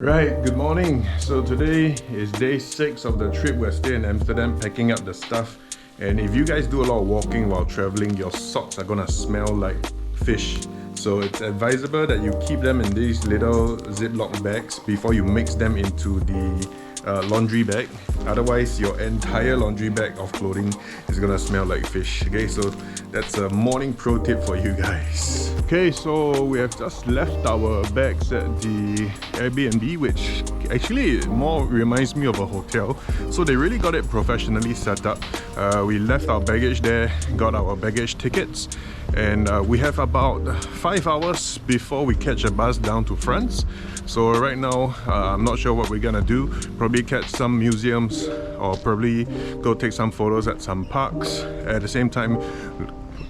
Right, good morning. So today is day 6 of the trip. We're still in Amsterdam packing up the stuff. And if you guys do a lot of walking while traveling, your socks are gonna smell like fish. So it's advisable that you keep them in these little Ziploc bags before you mix them into the laundry bag. Otherwise, your entire laundry bag of clothing is gonna smell like fish. Okay, so that's a morning pro tip for you guys. Okay, so we have just left our bags at the Airbnb, which actually more reminds me of a hotel. So they really got it professionally set up. We left our baggage there, got our baggage tickets, and we have about 5 hours before we catch a bus down to France. So right now, I'm not sure what we're gonna do. Probably catch some museums or probably go take some photos at some parks. At the same time,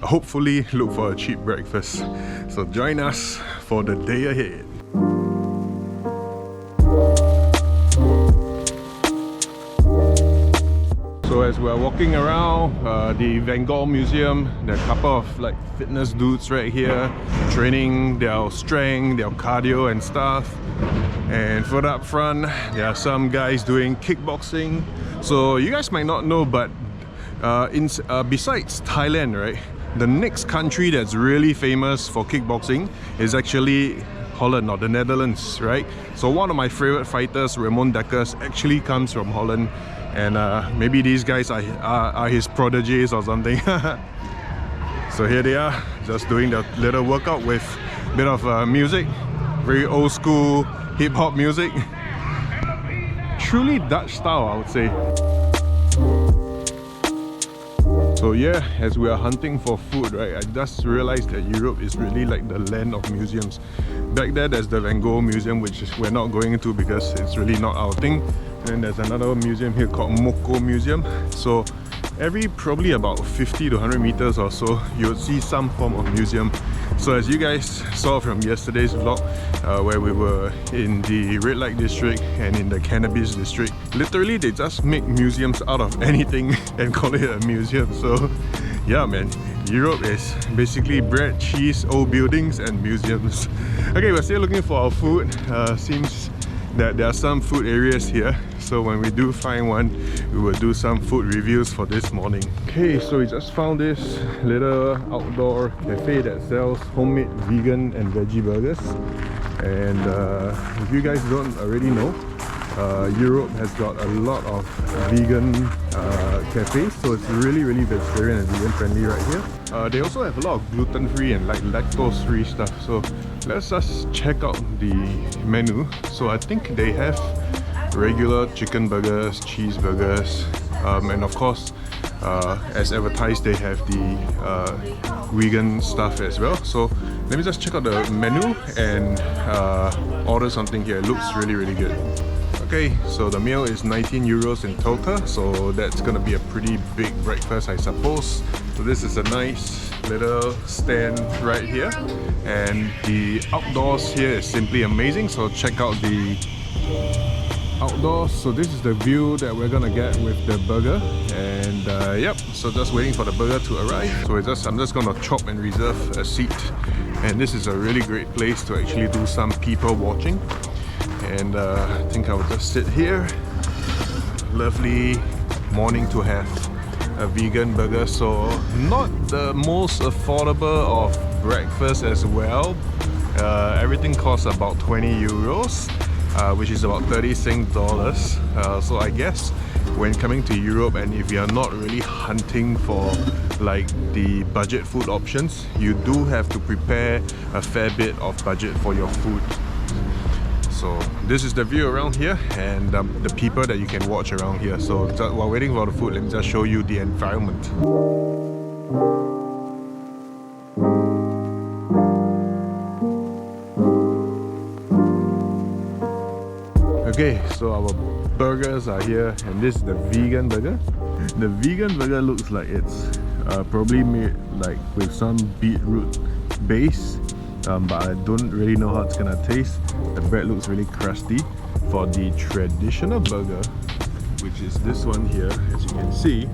hopefully look for a cheap breakfast. So join us for the day ahead. So as we're walking around the Van Gogh Museum, there are a couple of like fitness dudes right here training their strength, their cardio and stuff. And further up front, there are some guys doing kickboxing. So you guys might not know, but besides Thailand, right, the next country that's really famous for kickboxing is actually Holland, or the Netherlands, right? So one of my favorite fighters, Rembrandt Museum, actually comes from Holland. And maybe these guys are his prodigies or something. So here they are, just doing the little workout with a bit of music. Very old school hip-hop music. Truly Dutch style, I would say. So yeah, as we are hunting for food, right, I just realized that Europe is really like the land of museums. Back there's the Van Gogh Museum, which we're not going into because it's really not our thing. And there's another museum here called Moko Museum. So every probably about 50 to 100 meters or so, you'll see some form of museum. So as you guys saw from yesterday's vlog, where we were in the red light district and in the cannabis district, literally they just make museums out of anything and call it a museum. So yeah man, Europe is basically bread, cheese, old buildings and museums. Okay, we're still looking for our food. Seems that there are some food areas here, so when we do find one, we will do some food reviews for this morning. Okay, so we just found this little outdoor cafe that sells homemade vegan and veggie burgers. And if you guys don't already know, Europe has got a lot of vegan cafes, so it's really vegetarian and vegan friendly right here. They also have a lot of gluten-free and like lactose-free stuff, so let's just check out the menu. So I think they have regular chicken burgers, cheeseburgers, and of course as advertised they have the vegan stuff as well. So let me just check out the menu and order something here. It looks really good. Okay, so the meal is 19 euros in total, so that's gonna be a pretty big breakfast, I suppose. So this is a nice little stand right here, and the outdoors here is simply amazing. So check out the outdoors. So this is the view that we're gonna get with the burger, and yep, so just waiting for the burger to arrive. So I'm just gonna chop and reserve a seat, and this is a really great place to actually do some people watching. And I think I will just sit here. Lovely morning to have a vegan burger. So not the most affordable of breakfast as well. Everything costs about 20 euros, which is about 30 Sing dollars. So I guess when coming to Europe, and if you're not really hunting for like the budget food options, you do have to prepare a fair bit of budget for your food. So this is the view around here, and the people that you can watch around here. So while waiting for the food, let me just show you the environment. Okay, so our burgers are here, and this is the vegan burger. The vegan burger looks like it's probably made like with some beetroot base. But I don't really know how it's gonna taste. The bread looks really crusty. For the traditional burger, which is this one here, as you can see,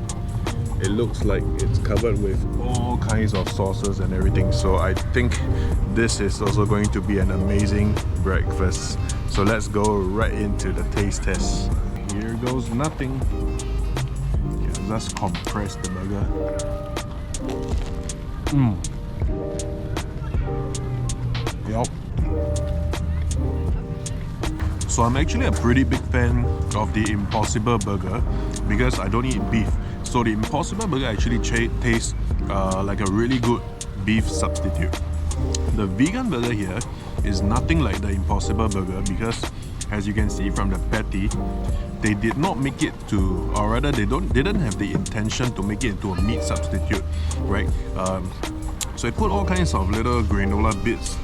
it looks like it's covered with all kinds of sauces and everything. So I think this is also going to be an amazing breakfast. So let's go right into the taste test. Here goes nothing. Yeah, just compress the burger. Yup. So I'm actually a pretty big fan of the Impossible Burger because I don't eat beef. So the Impossible Burger actually tastes like a really good beef substitute. The vegan burger here is nothing like the Impossible Burger because, as you can see from the patty, they did not make it to, or rather they didn't have the intention to make it into a meat substitute, right? So they put all kinds of little granola bits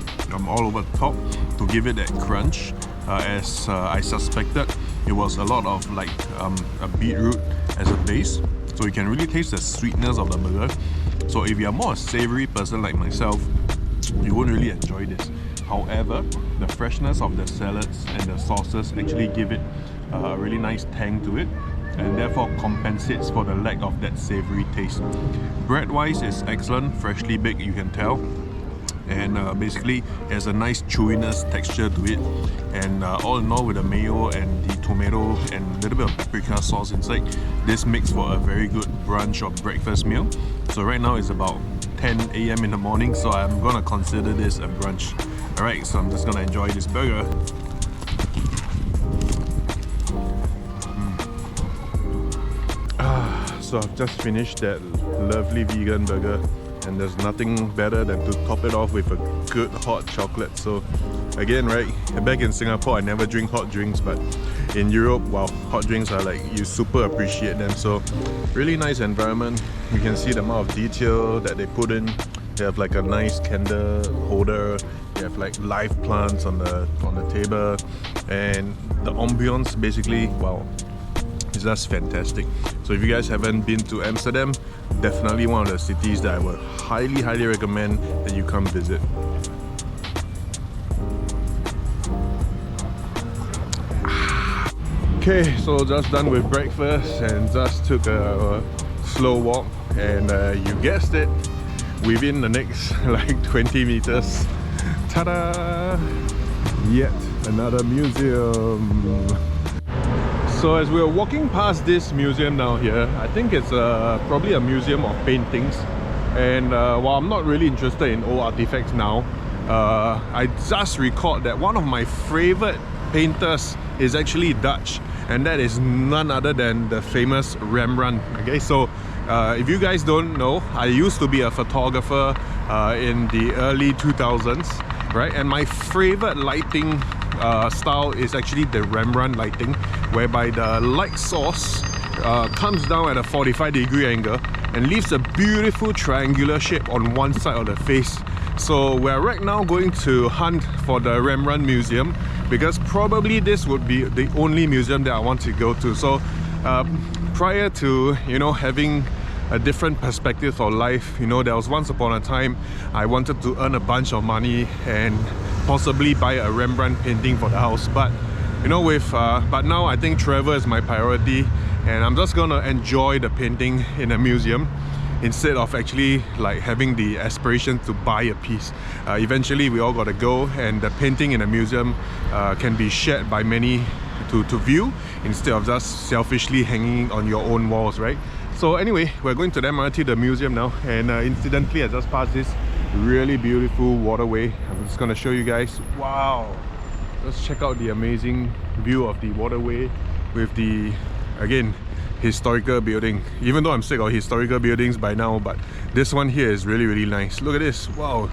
all over the top to give it that crunch. As I suspected, it was a lot of like a beetroot as a base, so you can really taste the sweetness of the burger. So if you're more a savory person like myself, you won't really enjoy this. However, the freshness of the salads and the sauces actually give it a really nice tang to it, and therefore compensates for the lack of that savory taste. Bread-wise is excellent, freshly baked, you can tell. And basically it has a nice chewiness texture to it, and all in all, with the mayo and the tomato and a little bit of paprika sauce inside, this makes for a very good brunch or breakfast meal. So right now it's about 10 AM in the morning, so I'm gonna consider this a brunch. Alright, so I'm just gonna enjoy this burger. So I've just finished that lovely vegan burger, and there's nothing better than to top it off with a good hot chocolate. So again, right, back in Singapore I never drink hot drinks, but in Europe, wow, hot drinks are like, you super appreciate them. So really nice environment. You can see the amount of detail that they put in. They have like a nice candle holder, they have like live plants on the table, and the ambience basically, wow, it's just fantastic. So if you guys haven't been to Amsterdam, definitely one of the cities that I would highly recommend that you come visit. Okay, so just done with breakfast and just took a slow walk, and you guessed it, within the next like 20 meters, ta-da! Yet another museum. So as we were walking past this museum down here, I think it's probably a museum of paintings, and while I'm not really interested in old artifacts now, I just recalled that one of my favorite painters is actually Dutch, and that is none other than the famous Rembrandt. Okay, so if you guys don't know, I used to be a photographer in the early 2000s, right? And my favorite lighting style is actually the Rembrandt lighting, whereby the light source comes down at a 45-degree angle and leaves a beautiful triangular shape on one side of the face. So we're right now going to hunt for the Rembrandt Museum, because probably this would be the only museum that I want to go to. So prior to, you know, having a different perspective of life, you know, there was once upon a time I wanted to earn a bunch of money and possibly buy a Rembrandt painting for the house, but you know, but now I think travel is my priority, and I'm just gonna enjoy the painting in a museum instead of actually like having the aspiration to buy a piece. Eventually we all gotta go, and the painting in a museum can be shared by many to view, instead of just selfishly hanging on your own walls, right? So anyway, we're going to the MRT, the museum now, and incidentally I just passed this really beautiful waterway. I'm just gonna show you guys. Wow, let's check out the amazing view of the waterway with the, again, historical building. Even though I'm sick of historical buildings by now, but this one here is really nice. Look at this. Wow,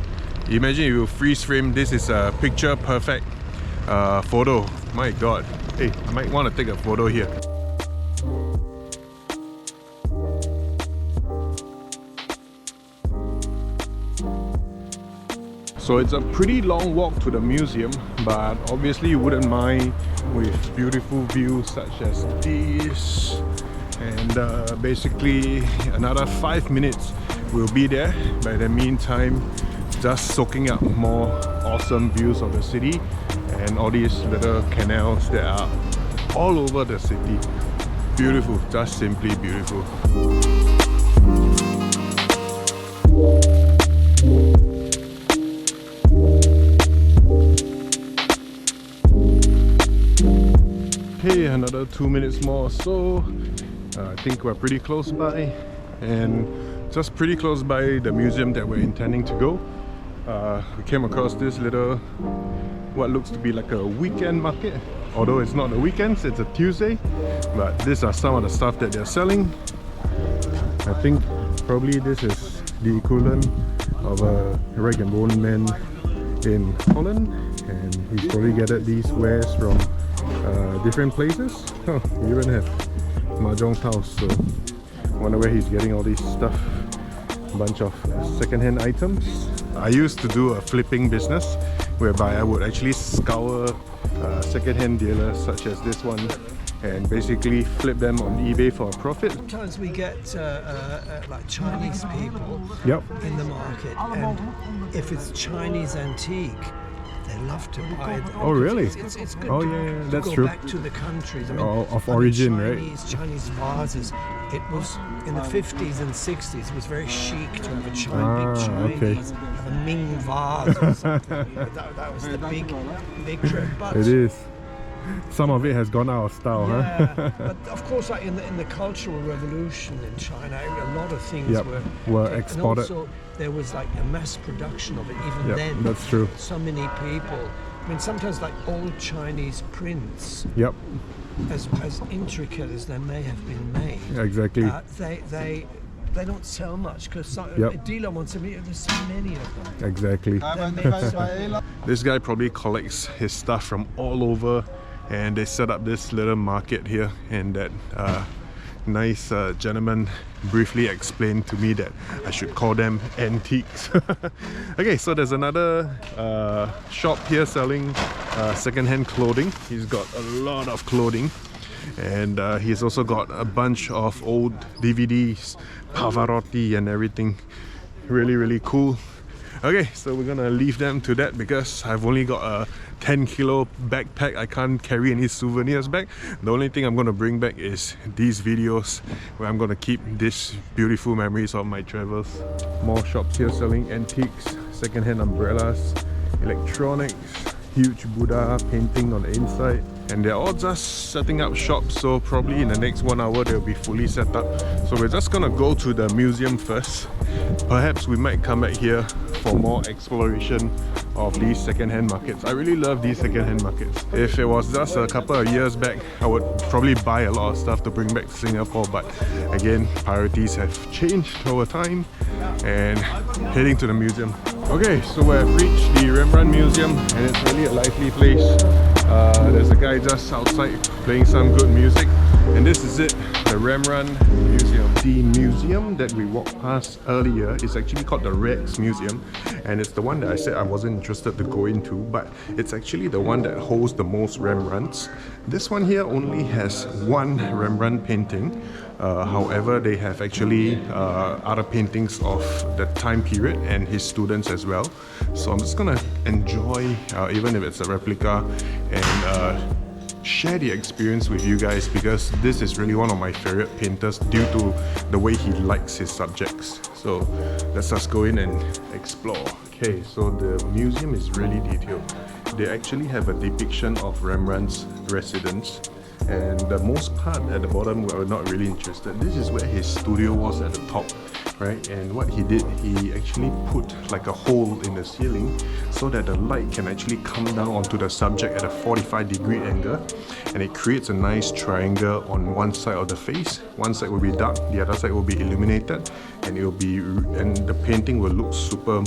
imagine if you freeze frame, this is a picture perfect photo. My god, hey, I might want to take a photo here. So it's a pretty long walk to the museum, but obviously you wouldn't mind with beautiful views such as this. And basically another 5 minutes we'll be there. By the meantime, just soaking up more awesome views of the city and all these little canals that are all over the city. Beautiful, just simply beautiful. Okay, another 2 minutes more or so. I think we're pretty close by, and just pretty close by the museum that we're intending to go. We came across this little, what looks to be like a weekend market, although it's not the weekends, it's a Tuesday. But these are some of the stuff that they're selling. I think probably this is the equivalent of a rag and bone man in Holland, and he's probably gathered these wares from different places. Oh, we even have Mahjong's house, so I wonder where he's getting all this stuff. A bunch of second-hand items. I used to do a flipping business whereby I would actually scour second-hand dealers such as this one and basically flip them on eBay for a profit. Sometimes we get like Chinese people in the market, and if it's Chinese antique, they love to buy them. Oh really? It's good that's go true. back to the countries. Of origin, right? Chinese vases. It was in the 50s and 60s. It was very chic to have a big Chinese, have a Ming vase or something. That was the big trend. But it is. Some of it has gone out of style, huh? But of course, like in the Cultural Revolution in China, a lot of things were exported. And also, there was like a mass production of it even then. That's true. So many people. I mean, sometimes like old Chinese prints. As intricate as they may have been made. Exactly. They don't sell much because a dealer wants to meet. There's so many of them. Exactly. This guy probably collects his stuff from all over, and they set up this little market here, and that nice gentleman briefly explained to me that I should call them antiques. Okay, so there's another shop here selling second-hand clothing. He's got a lot of clothing, and he's also got a bunch of old DVDs, Pavarotti and everything. Really cool. Okay, so we're gonna leave them to that because I've only got a 10-kilo backpack. I can't carry any souvenirs back. The only thing I'm gonna bring back is these videos where I'm gonna keep these beautiful memories of my travels. More shops here selling antiques, second-hand umbrellas, electronics, huge Buddha painting on the inside, and they're all just setting up shops, so probably in the next 1 hour they'll be fully set up. So we're just gonna go to the museum first. Perhaps we might come back here for more exploration of these second-hand markets. I really love these second-hand markets. If it was just a couple of years back, I would probably buy a lot of stuff to bring back to Singapore, but again, priorities have changed over time, and heading to the museum. Okay, so we've reached the Rembrandt Museum, and it's really a lively place. There's a guy just outside playing some good music, and this is it, the Rembrandt Museum. The museum that we walked past earlier is actually called the Rex Museum, and it's the one that I said I wasn't interested to go into, but it's actually the one that holds the most Rembrandts. This one here only has one Rembrandt painting. However, they have actually other paintings of the time period and his students as well. So I'm just gonna enjoy, even if it's a replica, and share the experience with you guys, because this is really one of my favorite painters due to the way he likes his subjects. So let's just go in and explore. Okay, so the museum is really detailed. They actually have a depiction of Rembrandt's residence, and the most part at the bottom we're not really interested. This is where his studio was at the top, right? And what he did, he actually put like a hole in the ceiling so that the light can actually come down onto the subject at a 45-degree angle, and it creates a nice triangle on one side of the face. One side will be dark, the other side will be illuminated, and the painting will look super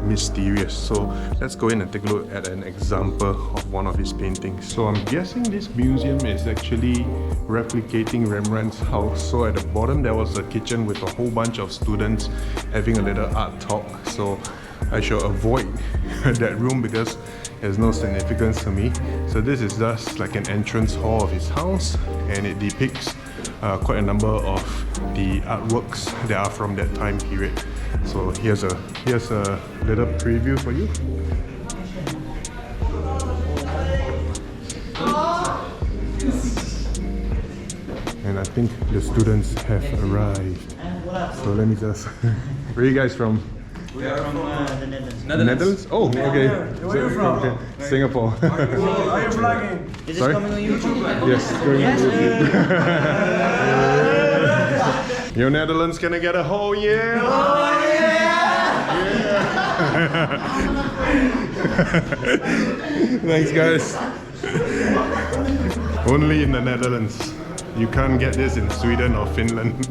mysterious. So let's go in and take a look at an example of one of his paintings. So I'm guessing this museum is actually replicating Rembrandt's house. So at the bottom there was a kitchen with a whole bunch of students having a little art talk. So I shall avoid that room because there's no significance to me. So this is just like an entrance hall of his house, and it depicts quite a number of the artworks that are from that time period. So here's a little preview for you. And I think the students have arrived. So let me just Where are you guys from? We are from the Netherlands. Netherlands? Oh, okay. Where are you from? Okay. Singapore. Are you vlogging? Is Sorry? this coming on YouTube? Yes, it's going on YouTube. Your Netherlands gonna get a whole year. Oh yeah! Thanks, guys. Only in the Netherlands. You can't get this in Sweden or Finland.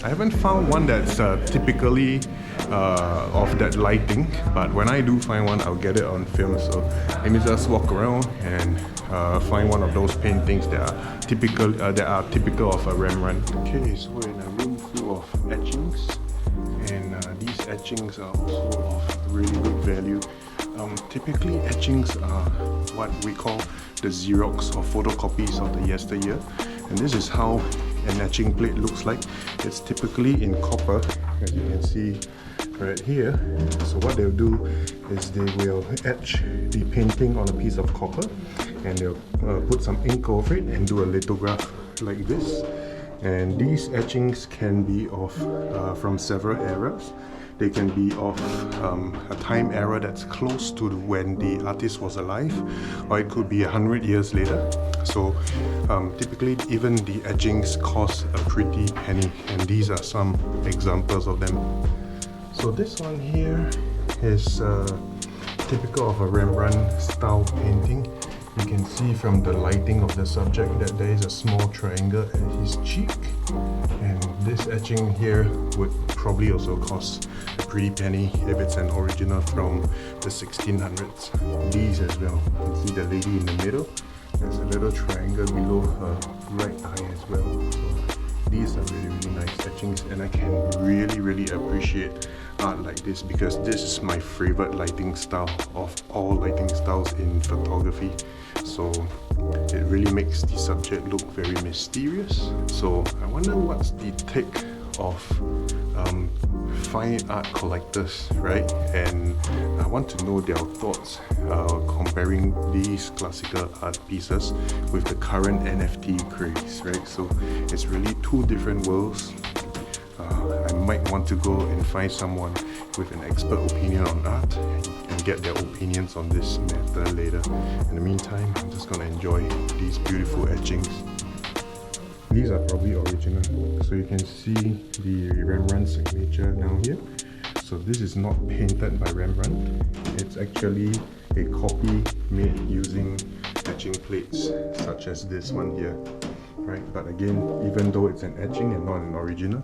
I haven't found one that's typically of that lighting, but when I do find one, I'll get it on film. So let me just walk around and find one of those paintings that are typical of a Rembrandt. Okay, so we're in a room full of etchings, and these etchings are also of really good value. Typically, etchings are what we call the Xerox or photocopies of the yesteryear, and this is how an etching plate looks like. It's typically in copper, as you can see right here. So what they'll do is they will etch the painting on a piece of copper, and they'll put some ink over it and do a lithograph like this. And these etchings can be of from several eras. They can be of a time era that's close to when the artist was alive, or it could be 100 years later. So typically even the etchings cost a pretty penny, and these are some examples of them. So this one here is typical of a Rembrandt style painting. You can see from the lighting of the subject that there is a small triangle at his cheek, and this etching here would probably also cost a pretty penny if it's an original from the 1600s. These as well. You can see the lady in the middle. There's a little triangle below her right eye as well. So these are really nice etchings, and I can really appreciate art like this because this is my favorite lighting style of all lighting styles in photography. So it really makes the subject look very mysterious. So I wonder what's the take of fine art collectors, right? And I want to know their thoughts comparing these classical art pieces with the current NFT craze, right? So it's really two different worlds. I might want to go and find someone with an expert opinion on art and get their opinions on this matter later. In the meantime, I'm just gonna enjoy these beautiful etchings. These are probably original, so you can see the Rembrandt signature down here. So this is not painted by Rembrandt, it's actually a copy made using etching plates such as this one here. Right, but again, even though it's an etching and not an original,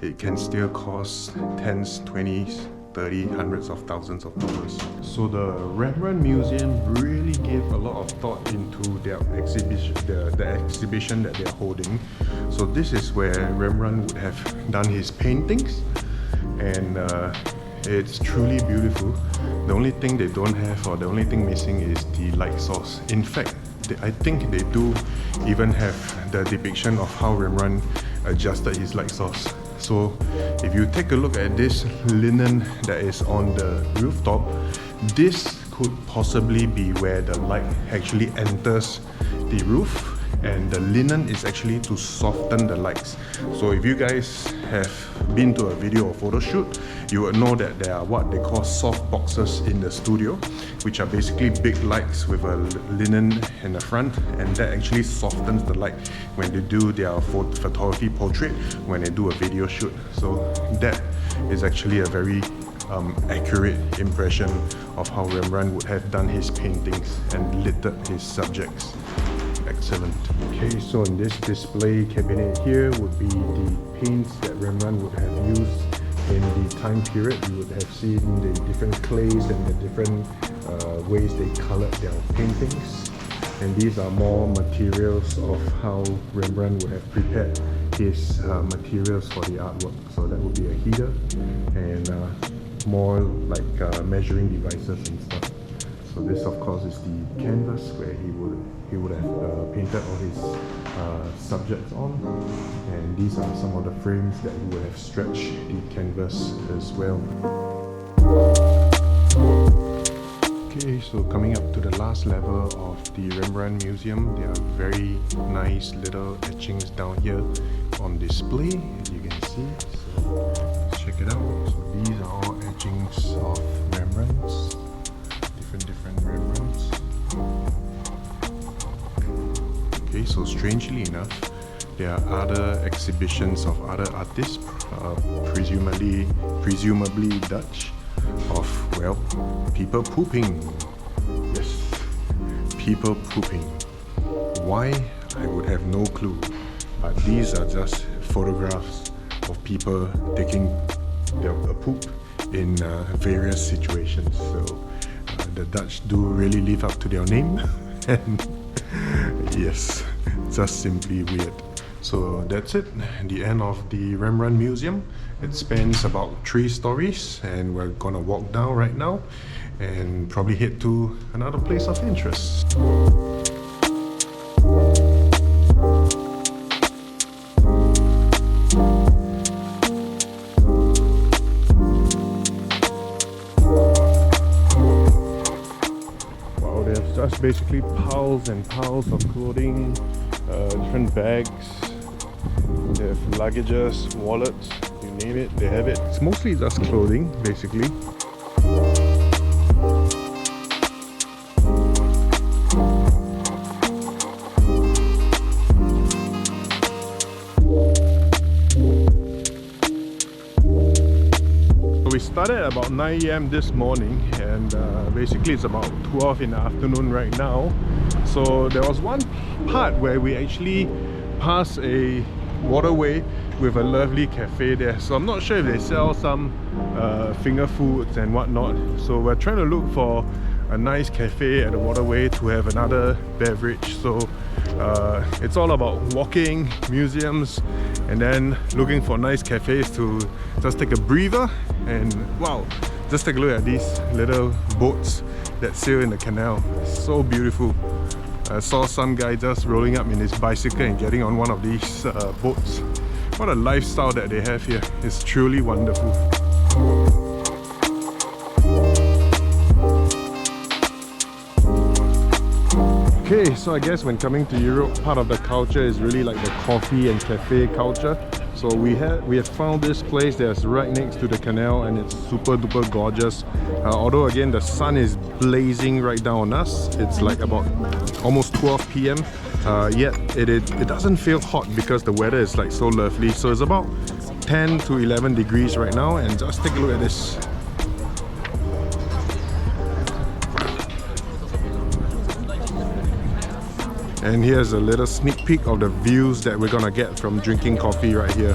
it can still cost tens, 20s, 30, hundreds of thousands of dollars. So the Rembrandt Museum really gave a lot of thought into their exhibition, the exhibition that they're holding. So this is where Rembrandt would have done his paintings, and it's truly beautiful. The only thing they don't have, or the only thing missing, is the light source. In fact, I think they do even have the depiction of how Rembrandt adjusted his light source. So if you take a look at this linen that is on the rooftop, this could possibly be where the light actually enters the roof, and the linen is actually to soften the lights. So if you guys have been to a video or photo shoot, you would know that there are what they call soft boxes in the studio, which are basically big lights with a linen in the front, and that actually softens the light when they do their photography portrait, when they do a video shoot. So that is actually a very accurate impression of how Rembrandt would have done his paintings and littered his subjects. Excellent. Okay, so in this display cabinet here would be the paints that Rembrandt would have used in the time period. You would have seen the different clays and the different ways they colored their paintings. And these are more materials of how Rembrandt would have prepared his materials for the artwork. So that would be a heater and more like measuring devices and stuff. So this of course is the canvas where he would have painted all his subjects on, and these are some of the frames that he would have stretched the canvas as well. Okay, so coming up to the last level of the Rembrandt Museum, there are very nice little etchings down here on display, as you can see. So check it out. So these are all etchings of Rembrandts, different Rembrandts. Okay, so strangely enough, there are other exhibitions of other artists, presumably Dutch, of, well, people pooping. Yes, people pooping. Why? I would have no clue. But these are just photographs of people taking their poop in various situations. So the Dutch do really live up to their name. And yes, just simply weird. So that's it, the end of the Rembrandt Museum. It spans about 3 stories, and we're gonna walk down right now and probably head to another place of interest. Wow, there's just basically piles and piles of clothing, different bags. They have luggages, wallets, you name it, they have it. It's mostly just clothing, basically. We started at about 9 AM this morning, and basically it's about 12 in the afternoon right now. So there was one part where we actually passed a waterway with a lovely cafe there. So I'm not sure if they sell some finger foods and whatnot. So we're trying to look for a nice cafe at the waterway to have another beverage. So it's all about walking, museums, and then looking for nice cafes to just take a breather. And wow, just take a look at these little boats that sail in the canal. So beautiful. I saw some guy just rolling up in his bicycle and getting on one of these boats. What a lifestyle that they have here. It's truly wonderful. Okay, so I guess when coming to Europe, part of the culture is really like the coffee and cafe culture. So we have found this place that's right next to the canal, and it's super duper gorgeous. Although again the sun is blazing right down on us. It's like about almost 12 PM. Yet it doesn't feel hot because the weather is like so lovely. So it's about 10 to 11 degrees right now, and just take a look at this. And here's a little sneak peek of the views that we're gonna get from drinking coffee right here.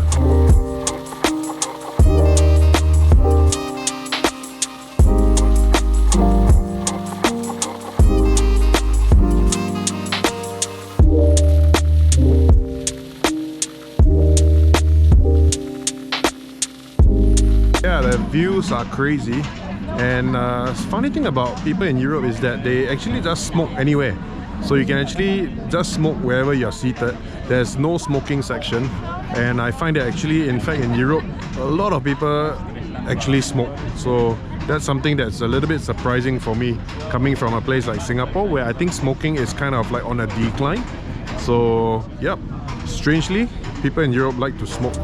Yeah, the views are crazy. And funny thing about people in Europe is that they actually just smoke anywhere. So you can actually just smoke wherever you're seated. There's no smoking section, and I find that actually, in fact, in Europe, a lot of people actually smoke. So that's something that's a little bit surprising for me, coming from a place like Singapore, where I think smoking is kind of like on a decline. So yep, strangely, people in Europe like to smoke.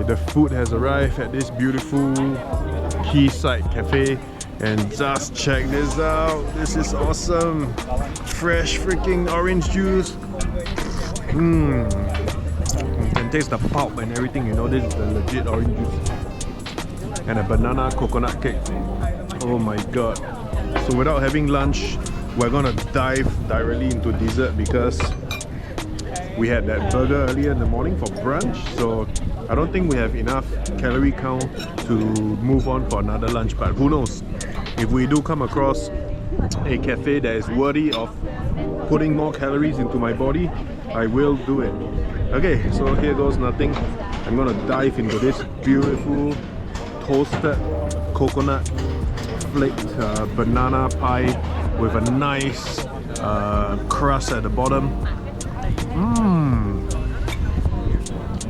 The food has arrived at this beautiful quayside cafe, and just check this out. This is awesome. Fresh freaking orange juice. You can taste the pulp and everything, you know, this is the legit orange juice. And a banana coconut cake. Oh my god. So without having lunch, we're gonna dive directly into dessert because we had that burger earlier in the morning for brunch. So I don't think we have enough calorie count to move on for another lunch, but who knows? If we do come across a cafe that is worthy of putting more calories into my body, I will do it. Okay, so here goes nothing. I'm gonna dive into this beautiful toasted coconut flaked banana pie with a nice crust at the bottom.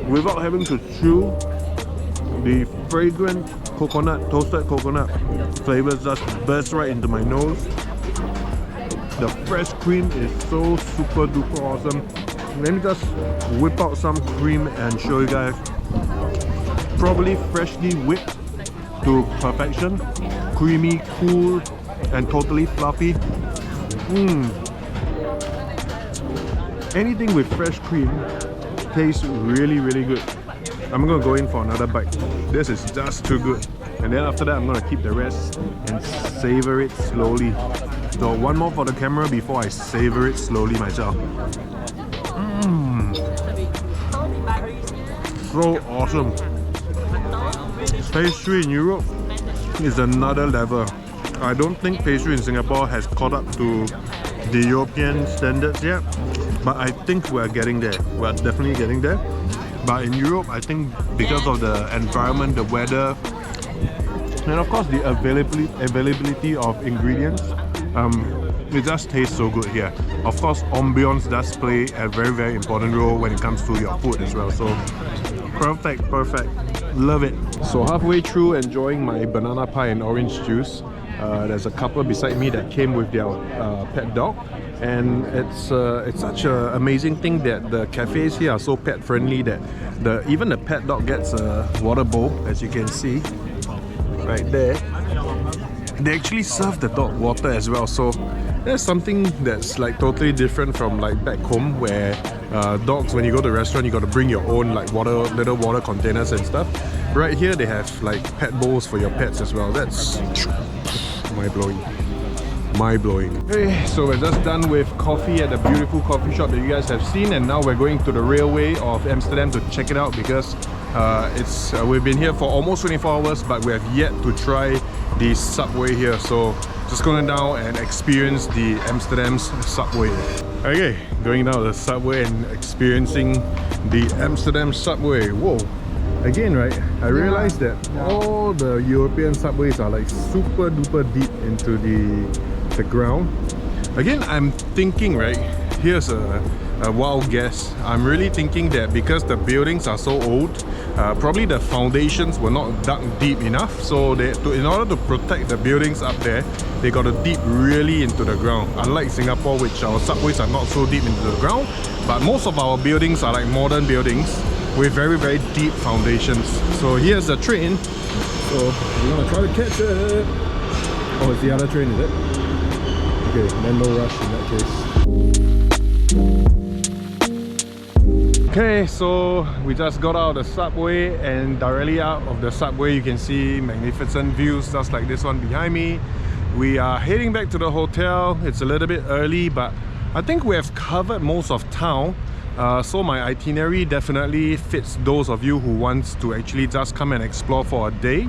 Without having to chew, The fragrant coconut, toasted coconut flavors just burst right into my nose. The fresh cream is so super duper awesome. Let me just whip out some cream and show you guys. Probably freshly whipped to perfection. Creamy, cool, and totally fluffy. Anything with fresh cream tastes really, really good. I'm gonna go in for another bite. This is just too good. And then after that, I'm gonna keep the rest and savor it slowly. So one more for the camera before I savor it slowly myself. So awesome. Pastry in Europe is another level. I don't think pastry in Singapore has caught up to the European standards yet, but I think we're getting there. We're definitely getting there. But in Europe, I think because of the environment, the weather, and of course the availability of ingredients, it just tastes so good here. Of course, ambience does play a very, very important role when it comes to your food as well. So perfect, perfect. Love it. So halfway through enjoying my banana pie and orange juice, there's a couple beside me that came with their pet dog, and it's such an amazing thing that the cafes here are so pet friendly that even the pet dog gets a water bowl, as you can see right there. They actually serve the dog water as well, so there's something that's like totally different from like back home where dogs, when you go to a restaurant, you got to bring your own like little water containers and stuff. Right here they have like pet bowls for your pets as well. That's mind-blowing. Mind-blowing. Okay, so we're just done with coffee at the beautiful coffee shop that you guys have seen, and now we're going to the railway of Amsterdam to check it out because we've been here for almost 24 hours, but we have yet to try the subway here. So just going down and experience the Amsterdam's subway. Okay, going down the subway and experiencing the Amsterdam subway. Whoa! Again, right, I realized that all the European subways are like super duper deep into the ground. Again, I'm thinking, right, here's a wild guess. I'm really thinking that because the buildings are so old, probably the foundations were not dug deep enough, so in order to protect the buildings up there, they got to dig really into the ground. Unlike Singapore, which our subways are not so deep into the ground, but most of our buildings are like modern buildings with very, very deep foundations. So here's the train. So we're gonna try to catch it. Oh, it's the other train, is it? Okay, then no rush in that case. Okay, so we just got out of the subway, and directly out of the subway you can see magnificent views just like this one behind me. We are heading back to the hotel. It's a little bit early, but I think we have covered most of town. So my itinerary definitely fits those of you who want to actually just come and explore for a day.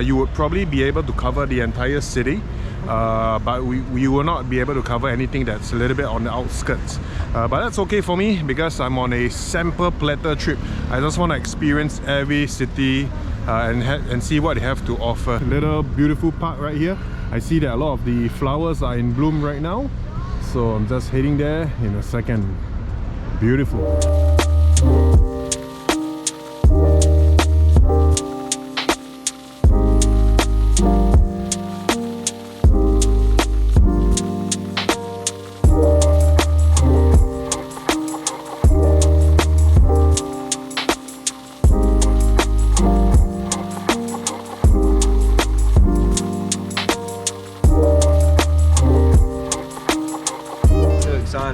You would probably be able to cover the entire city, but we will not be able to cover anything that's a little bit on the outskirts. But that's okay for me because I'm on a sample platter trip. I just want to experience every city and see what they have to offer. Little beautiful park right here. I see that a lot of the flowers are in bloom right now, so I'm just heading there in a second. Beautiful.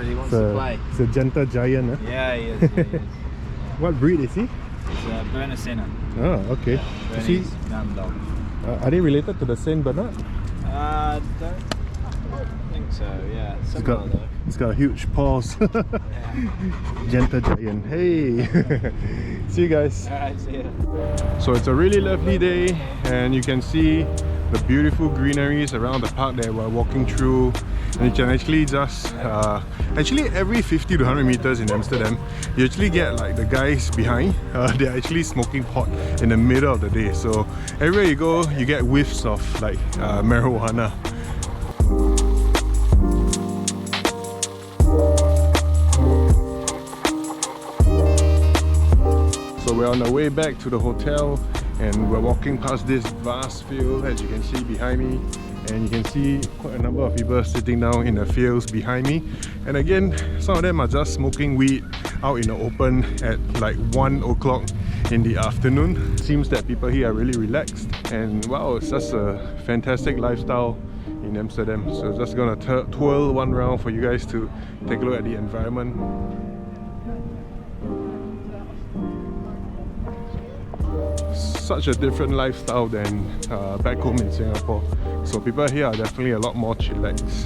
He wants to play. It's a gentle giant, eh? Yeah, he is. He is. What breed is he? He's a Berner Senna. Oh, okay. Yeah, Is he, Bernese mountain dog. are they related to the Saint Bernard? Don't think so. Yeah, similar though. It's got huge paws. Yeah. Gentle giant. Hey! See you guys. Alright, see ya. So it's a really lovely day, and you can see the beautiful greeneries around the park that we're walking through. And you can actually just actually every 50 to 100 meters in Amsterdam, you actually get like the guys behind, they're actually smoking pot in the middle of the day. So everywhere you go, you get whiffs of like marijuana. So we're on our way back to the hotel, And we're walking past this vast field, as you can see behind me, and you can see quite a number of people sitting down in the fields behind me. And again, some of them are just smoking weed out in the open at like 1 o'clock in the afternoon. Seems that people here are really relaxed, and wow, it's just a fantastic lifestyle in Amsterdam. So just gonna twirl one round for you guys to take a look at the environment. Such a different lifestyle than back home in Singapore. So people here are definitely a lot more chillaxed.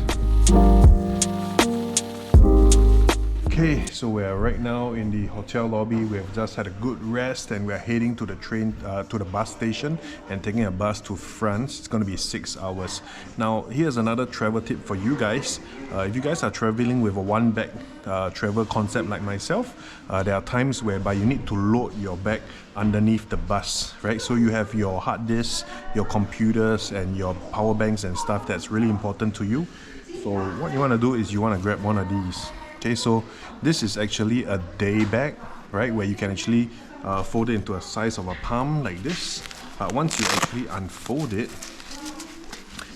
Okay, so we're right now in the hotel lobby. We have just had a good rest and we're heading to the train, to the bus station and taking a bus to France. It's going to be 6 hours. Now, here's another travel tip for you guys. If you guys are traveling with a one-bag travel concept like myself, there are times whereby you need to load your bag underneath the bus, right? So you have your hard disk, your computers and your power banks and stuff that's really important to you. So what you want to do is you want to grab one of these. Okay, so this is actually a day bag, right, where you can actually fold it into a size of a palm like this. Once you actually unfold it,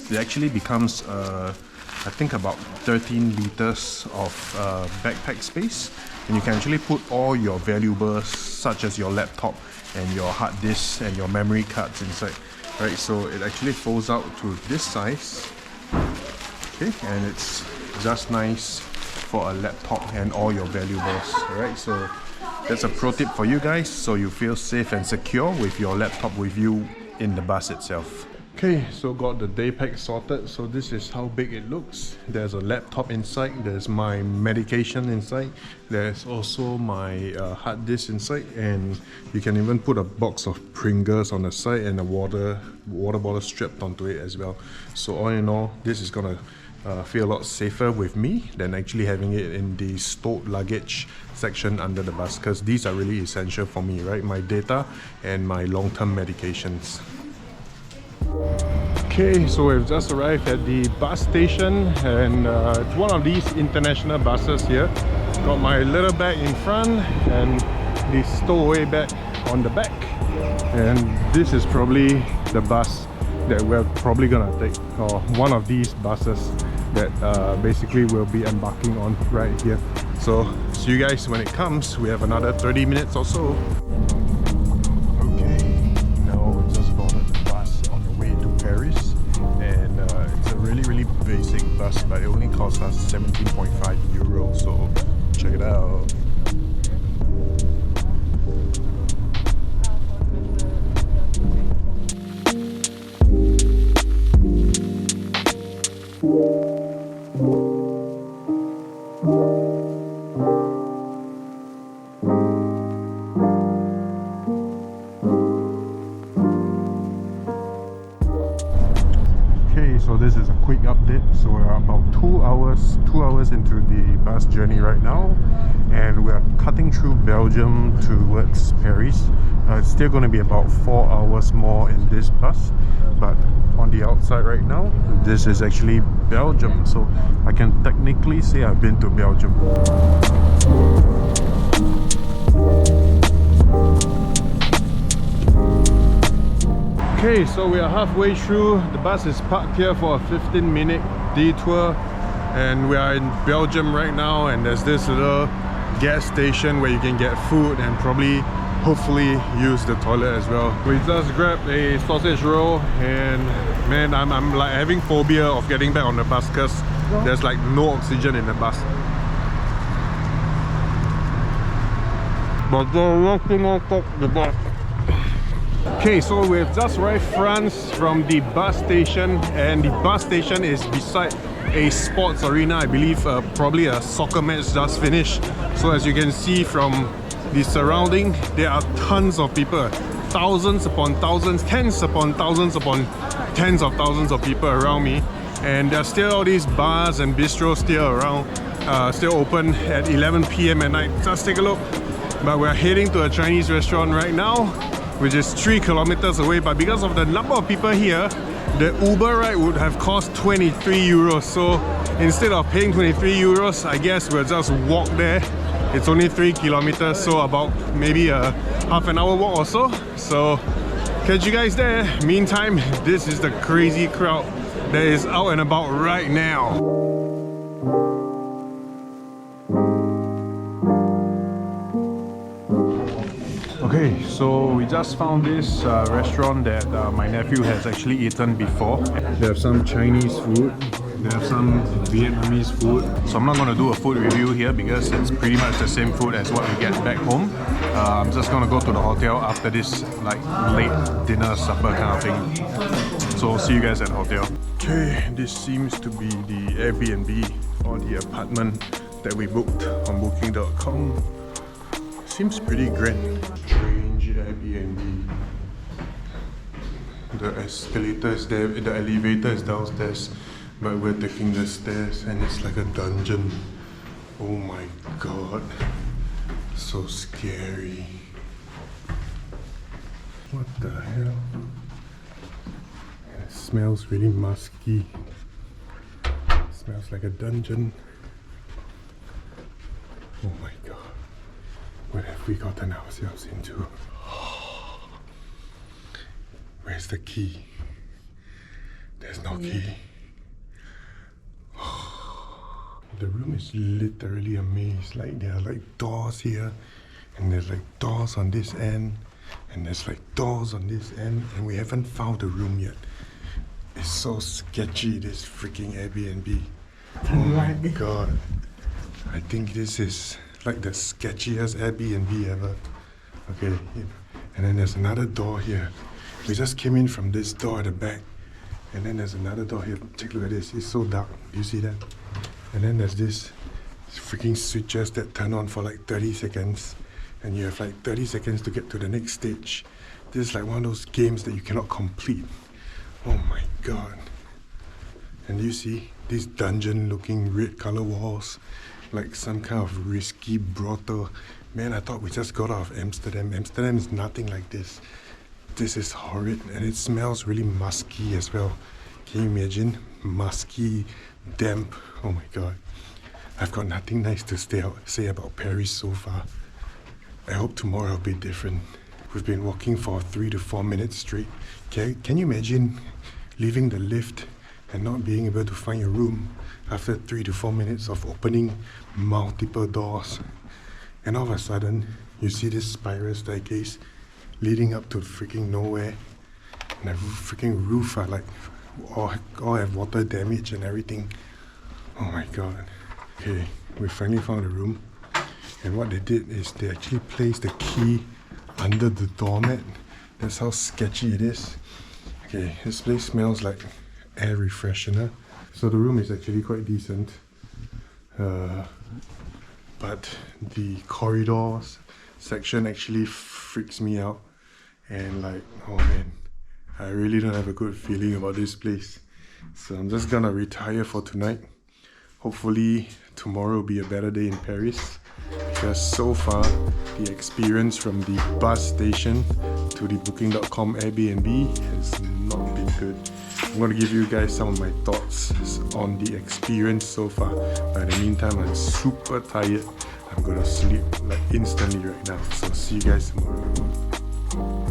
it actually becomes I think about 13 liters of backpack space, and you can actually put all your valuables such as your laptop and your hard disk and your memory cards inside, right? So it actually folds out to this size, okay, and it's just nice for a laptop and all your valuables. Alright, so that's a pro tip for you guys, so you feel safe and secure with your laptop with you in the bus itself. Okay, so got the day pack sorted. So this is how big it looks. There's a laptop inside, there's my medication inside, there's also my hard disk inside, and you can even put a box of Pringles on the side and a water bottle strapped onto it as well. So all in all, this is gonna feel a lot safer with me than actually having it in the stored luggage section under the bus, because these are really essential for me, right? My data and my long-term medications. Okay, so we've just arrived at the bus station, and it's one of these international buses here. Got my little bag in front and the stowaway bag on the back, and this is probably the bus that we're probably gonna take, or one of these buses that basically we'll be embarking on right here. So see you guys when it comes. We have another 30 minutes or so. Okay, now we just boarded the bus on the way to Paris, and it's a really basic bus, but it only cost us 17.5 euros, so check it out. So this is a quick update. So we're about 2 hours into the bus journey right now, and we're cutting through Belgium towards Paris. It's still going to be about 4 hours more in this bus, but on the outside right now, this is actually Belgium, so I can technically say I've been to Belgium. Okay, so we are halfway through. The bus is parked here for a 15-minute detour, and we are in Belgium right now, and there's this little gas station where you can get food and probably hopefully use the toilet as well. We just grabbed a sausage roll, and man, I'm like having phobia of getting back on the bus because there's like no oxygen in the bus. But they're locking up the bus. Okay, so we've just arrived France from the bus station, and the bus station is beside a sports arena. I believe probably a soccer match just finished. So as you can see from the surrounding, there are tons of people, thousands upon thousands, tens upon thousands upon tens of thousands of people around me, and there's still all these bars and bistros still around, still open at 11 PM at night. Just take a look. But we're heading to a Chinese restaurant right now, which is 3 kilometers away, but because of the number of people here, the Uber ride would have cost 23 euros. So instead of paying 23 euros, I guess we'll just walk there. It's only 3 kilometers, so about maybe a half an hour walk or so. So Catch you guys there. Meantime, this is the crazy crowd that is out and about right now. Okay, so we just found this restaurant that my nephew has actually eaten before. They have some Chinese food, they have some Vietnamese food. So I'm not going to do a food review here because it's pretty much the same food as what we get back home. I'm just going to go to the hotel after this like late dinner supper kind of thing. So I'll see you guys at the hotel. Okay, this seems to be the Airbnb or the apartment that we booked on booking.com. Seems pretty grand. Strange Airbnb. The escalator is there, the elevator is downstairs, but we're taking the stairs and it's like a dungeon. Oh my god. So scary. What the hell? It smells really musky. It smells like a dungeon. Oh my god. What have we gotten ourselves into? Where's the key? There's no key. The room is literally a maze. Like there are like doors here, and there's like doors on this end, and there's like doors on this end, and we haven't found the room yet. It's so sketchy, this freaking Airbnb. Oh my god. I think this is like the sketchiest Airbnb ever. Okay, and then there's another door here. We just came in from this door at the back, and then there's another door here. Take a look at this, it's so dark. Do you see that? And then there's this freaking switches that turn on for like 30 seconds, and you have like 30 seconds to get to the next stage. This is like one of those games that you cannot complete. Oh my god. And you see these dungeon looking red color walls, like some kind of risky brothel. Man, I thought we just got out of Amsterdam. Amsterdam is nothing like this. This is horrid, and it smells really musky as well. Can you imagine? Musky, damp. Oh my god. I've got nothing nice to say about Paris so far. I hope tomorrow will be different. We've been walking for 3 to 4 minutes straight. Can you imagine leaving the lift and not being able to find your room after 3 to 4 minutes of opening multiple doors? And all of a sudden, you see this spiral staircase leading up to freaking nowhere. And the freaking roof are like, all have water damage and everything. Oh my god. Okay, we finally found a room. And what they did is they actually placed the key under the doormat. That's how sketchy it is. Okay, this place smells like air refreshener. So the room is actually quite decent. But the corridors section actually freaks me out. And like, oh man, I really don't have a good feeling about this place. So I'm just gonna retire for tonight. Hopefully tomorrow will be a better day in Paris, because so far the experience from the bus station to the booking.com Airbnb has not been good. I'm going to give you guys some of my thoughts on the experience so far. But in the meantime, I'm super tired. I'm going to sleep like instantly right now. So see you guys tomorrow.